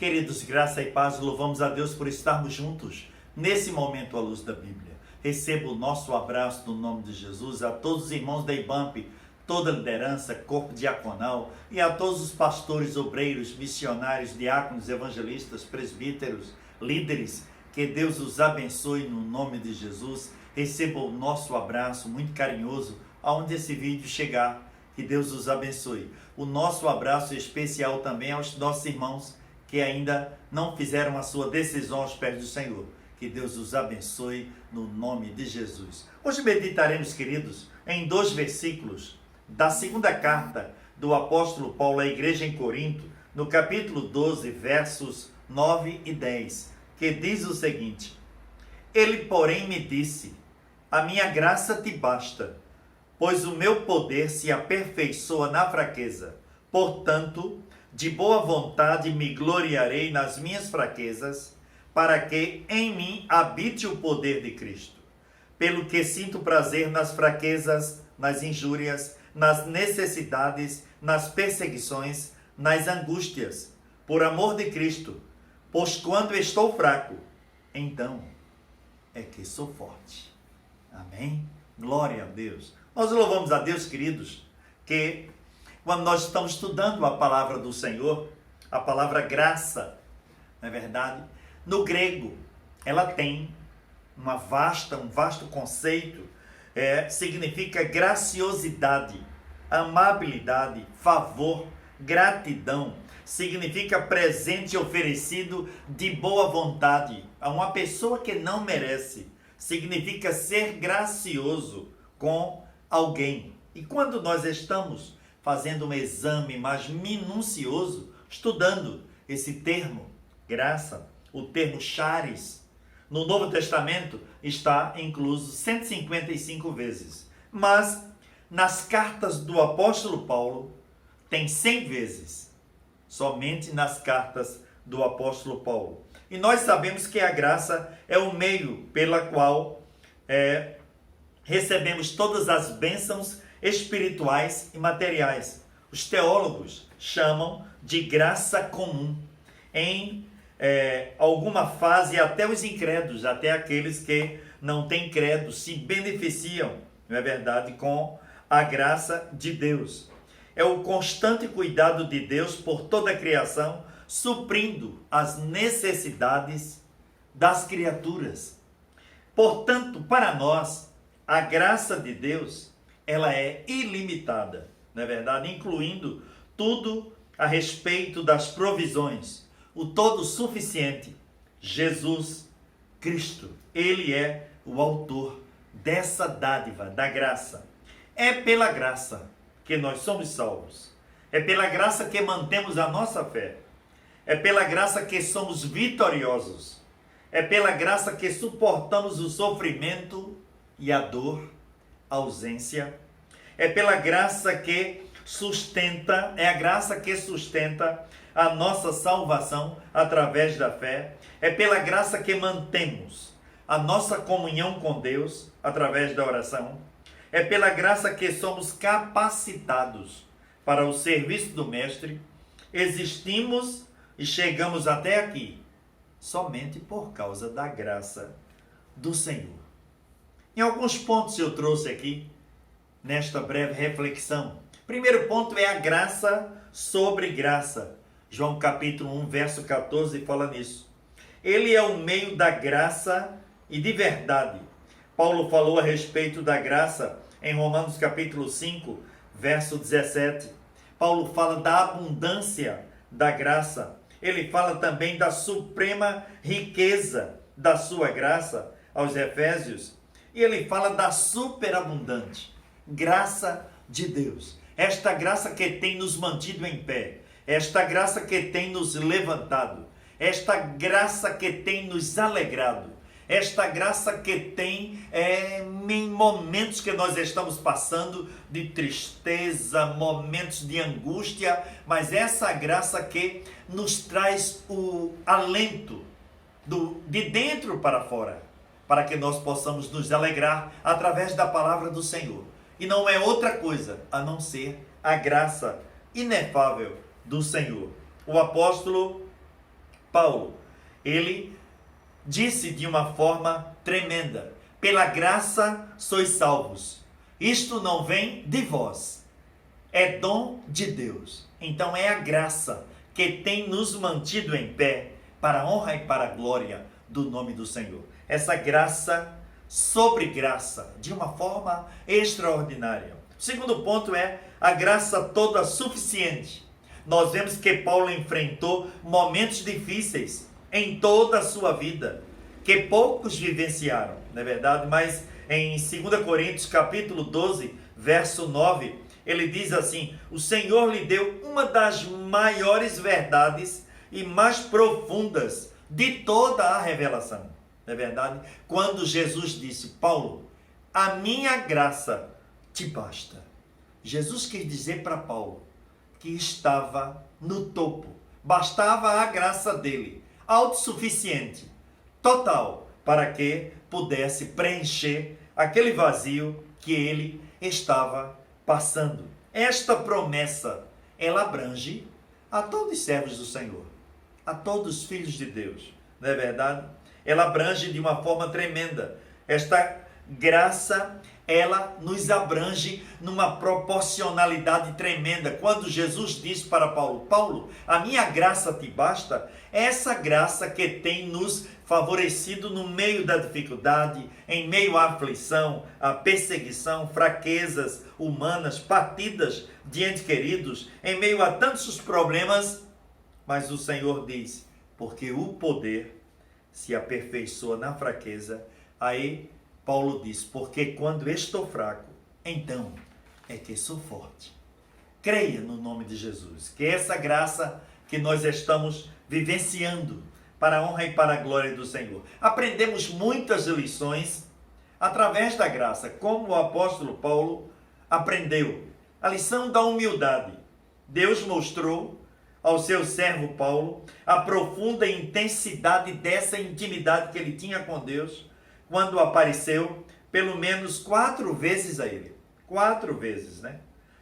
Queridos, graça e paz, louvamos a Deus por estarmos juntos nesse momento à luz da Bíblia. Receba o nosso abraço no nome de Jesus a todos os irmãos da IBAMP, toda a liderança, corpo diaconal e a todos os pastores, obreiros, missionários, diáconos, evangelistas, presbíteros, líderes. Que Deus os abençoe no nome de Jesus. Receba o nosso abraço muito carinhoso aonde esse vídeo chegar. Que Deus os abençoe. O nosso abraço especial também aos nossos irmãos que ainda não fizeram a sua decisão aos pés do Senhor. Que Deus os abençoe no nome de Jesus. Hoje meditaremos, queridos, em 2 versículos da segunda carta do apóstolo Paulo à igreja em Corinto, no capítulo 12, versos 9 e 10, que diz o seguinte: Ele, porém, me disse: a minha graça te basta, pois o meu poder se aperfeiçoa na fraqueza. Portanto, de boa vontade me gloriarei nas minhas fraquezas, para que em mim habite o poder de Cristo. Pelo que sinto prazer nas fraquezas, nas injúrias, nas necessidades, nas perseguições, nas angústias, por amor de Cristo. Pois quando estou fraco, então é que sou forte. Amém? Glória a Deus. Nós louvamos a Deus, queridos, que quando nós estamos estudando a palavra do Senhor, a palavra graça, não é verdade? No grego, ela tem um vasto conceito, significa graciosidade, amabilidade, favor, gratidão, significa presente oferecido de boa vontade a uma pessoa que não merece, significa ser gracioso com alguém. E quando nós estamos fazendo um exame mais minucioso, estudando esse termo, graça, o termo charis, no Novo Testamento está incluso 155 vezes. Mas nas cartas do apóstolo Paulo tem 100 vezes. Somente nas cartas do apóstolo Paulo. E nós sabemos que a graça é o meio pela qual recebemos todas as bênçãos espirituais e materiais. Os teólogos chamam de graça comum. Em alguma fase, até os incrédulos, até aqueles que não têm credo, se beneficiam, não é verdade, com a graça de Deus. É o constante cuidado de Deus por toda a criação, suprindo as necessidades das criaturas. Portanto, para nós, a graça de Deus, ela é ilimitada, não é verdade? Incluindo tudo a respeito das provisões, o todo suficiente, Jesus Cristo. Ele é o autor dessa dádiva, da graça. É pela graça que nós somos salvos. É pela graça que mantemos a nossa fé. É pela graça que somos vitoriosos. É pela graça que suportamos o sofrimento e a dor, a ausência. É pela graça que sustenta, é a graça que sustenta a nossa salvação através da fé. É pela graça que mantemos a nossa comunhão com Deus através da oração. É pela graça que somos capacitados para o serviço do Mestre. Existimos e chegamos até aqui somente por causa da graça do Senhor. Em alguns pontos eu trouxe aqui, nesta breve reflexão. Primeiro ponto é a graça sobre graça. João capítulo 1, verso 14 fala nisso. Ele é o meio da graça e de verdade. Paulo falou a respeito da graça em Romanos capítulo 5, verso 17. Paulo fala da abundância da graça. Ele fala também da suprema riqueza da sua graça aos Efésios. E ele fala da superabundante graça de Deus. Esta graça que tem nos mantido em pé. Esta graça que tem nos levantado. Esta graça que tem nos alegrado. Esta graça que tem em momentos que nós estamos passando de tristeza, momentos de angústia, mas essa graça que nos traz o alento de dentro para fora, para que nós possamos nos alegrar através da palavra do Senhor. E não é outra coisa a não ser a graça inefável do Senhor. O apóstolo Paulo, ele disse de uma forma tremenda: pela graça sois salvos. Isto não vem de vós, é dom de Deus. Então é a graça que tem nos mantido em pé para a honra e para a glória do nome do Senhor. Essa graça sobre graça, de uma forma extraordinária. O segundo ponto é a graça toda suficiente. Nós vemos que Paulo enfrentou momentos difíceis em toda a sua vida, que poucos vivenciaram, não é verdade? Mas em 2 Coríntios capítulo 12, verso 9, ele diz assim: o Senhor lhe deu uma das maiores verdades e mais profundas de toda a revelação. Não é verdade? Quando Jesus disse: Paulo, a minha graça te basta. Jesus quis dizer para Paulo que estava no topo. Bastava a graça dele, autossuficiente, total, para que pudesse preencher aquele vazio que ele estava passando. Esta promessa, ela abrange a todos os servos do Senhor, a todos os filhos de Deus, não é verdade? Ela abrange de uma forma tremenda. Esta graça, ela nos abrange numa proporcionalidade tremenda. Quando Jesus disse para Paulo: Paulo, a minha graça te basta, essa graça que tem nos favorecido no meio da dificuldade, em meio à aflição, à perseguição, fraquezas humanas, partidas de entes queridos, em meio a tantos problemas. Mas o Senhor diz: porque o poder se aperfeiçoa na fraqueza. Aí Paulo diz: porque quando estou fraco, então é que sou forte. Creia no nome de Jesus, que essa graça que nós estamos vivenciando para a honra e para a glória do Senhor. Aprendemos muitas lições através da graça, como o apóstolo Paulo aprendeu. A lição da humildade. Deus mostrou ao seu servo Paulo a profunda intensidade dessa intimidade que ele tinha com Deus, quando apareceu pelo menos 4 vezes a ele. 4 vezes, né?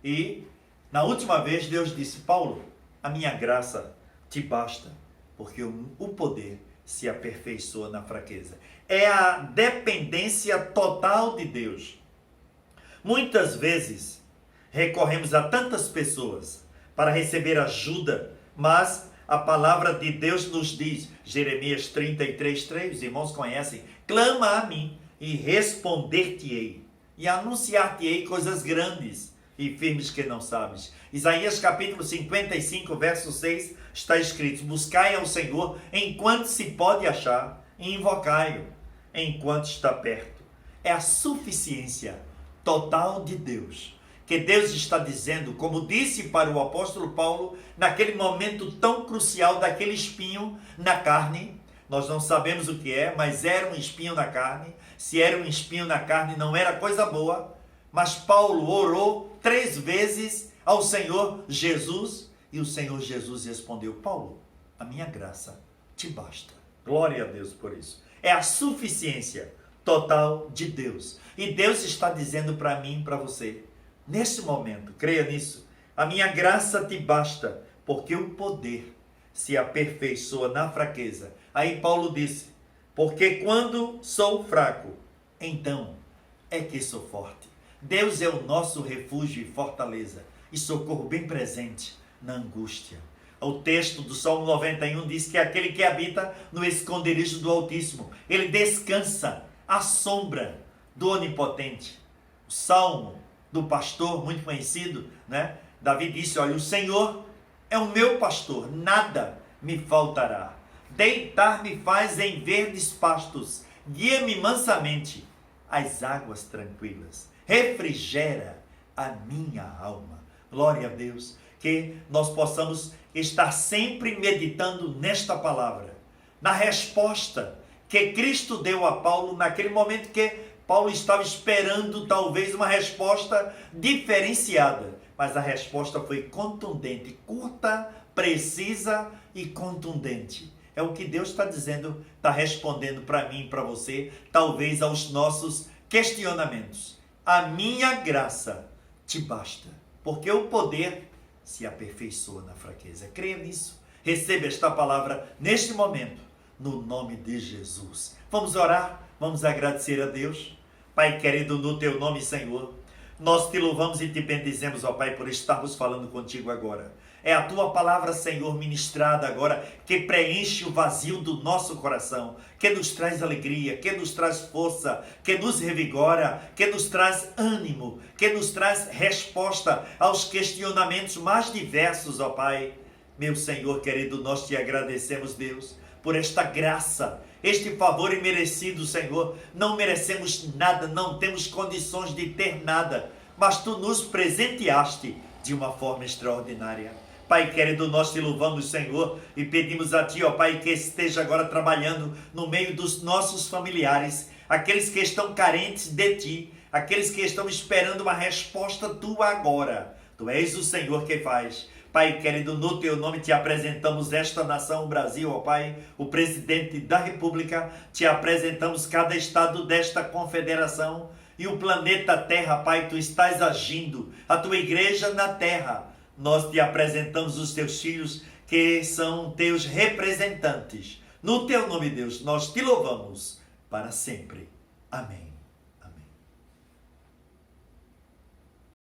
E na última vez Deus disse: Paulo, a minha graça te basta, porque o poder se aperfeiçoa na fraqueza. É a dependência total de Deus. Muitas vezes recorremos a tantas pessoas para receber ajuda, mas a palavra de Deus nos diz, Jeremias 33:3, os irmãos conhecem: clama a mim e responder-te-ei, e anunciar-te-ei coisas grandes e firmes que não sabes. Isaías capítulo 55, verso 6, está escrito: buscai ao Senhor enquanto se pode achar, e invocai-o enquanto está perto. É a suficiência total de Deus, que Deus está dizendo, como disse para o apóstolo Paulo, naquele momento tão crucial daquele espinho na carne. Nós não sabemos o que é, mas era um espinho na carne. Se era um espinho na carne, não era coisa boa. Mas Paulo orou 3 vezes ao Senhor Jesus, e o Senhor Jesus respondeu: Paulo, a minha graça te basta. Glória a Deus por isso. É a suficiência total de Deus. E Deus está dizendo para mim e para você, nesse momento, creia nisso: a minha graça te basta, porque o poder se aperfeiçoa na fraqueza. Aí Paulo disse: porque quando sou fraco, então é que sou forte. Deus é o nosso refúgio e fortaleza, e socorro bem presente na angústia. O texto do Salmo 91 diz que aquele que habita no esconderijo do Altíssimo, ele descansa à sombra do Onipotente. O Salmo do pastor, muito conhecido, né? Davi disse: olha, o Senhor é o meu pastor, nada me faltará. Deitar-me faz em verdes pastos, guia-me mansamente às águas tranquilas, refrigera a minha alma. Glória a Deus, que nós possamos estar sempre meditando nesta palavra, na resposta que Cristo deu a Paulo naquele momento que Paulo estava esperando talvez uma resposta diferenciada, mas a resposta foi contundente, curta, precisa e contundente. É o que Deus está dizendo, está respondendo para mim e para você, talvez aos nossos questionamentos. A minha graça te basta, porque o poder se aperfeiçoa na fraqueza. Creia nisso. Receba esta palavra neste momento, no nome de Jesus. Vamos orar, vamos agradecer a Deus. Pai querido, no teu nome, Senhor, nós te louvamos e te bendizemos, ó Pai, por estarmos falando contigo agora. É a tua palavra, Senhor, ministrada agora, que preenche o vazio do nosso coração, que nos traz alegria, que nos traz força, que nos revigora, que nos traz ânimo, que nos traz resposta aos questionamentos mais diversos, ó Pai. Meu Senhor querido, nós te agradecemos, Deus, por esta graça, este favor imerecido, Senhor. Não merecemos nada, não temos condições de ter nada, mas Tu nos presenteaste de uma forma extraordinária. Pai querido, nós te louvamos, Senhor, e pedimos a Ti, ó Pai, que esteja agora trabalhando no meio dos nossos familiares, aqueles que estão carentes de Ti, aqueles que estão esperando uma resposta Tua agora. Tu és o Senhor que faz. Pai querido, no Teu nome te apresentamos esta nação, o Brasil, ó Pai, o presidente da República, te apresentamos cada estado desta confederação e o planeta Terra, Pai, Tu estás agindo, a Tua igreja na Terra. Nós te apresentamos os Teus filhos, que são Teus representantes. No Teu nome, Deus, nós te louvamos para sempre. Amém.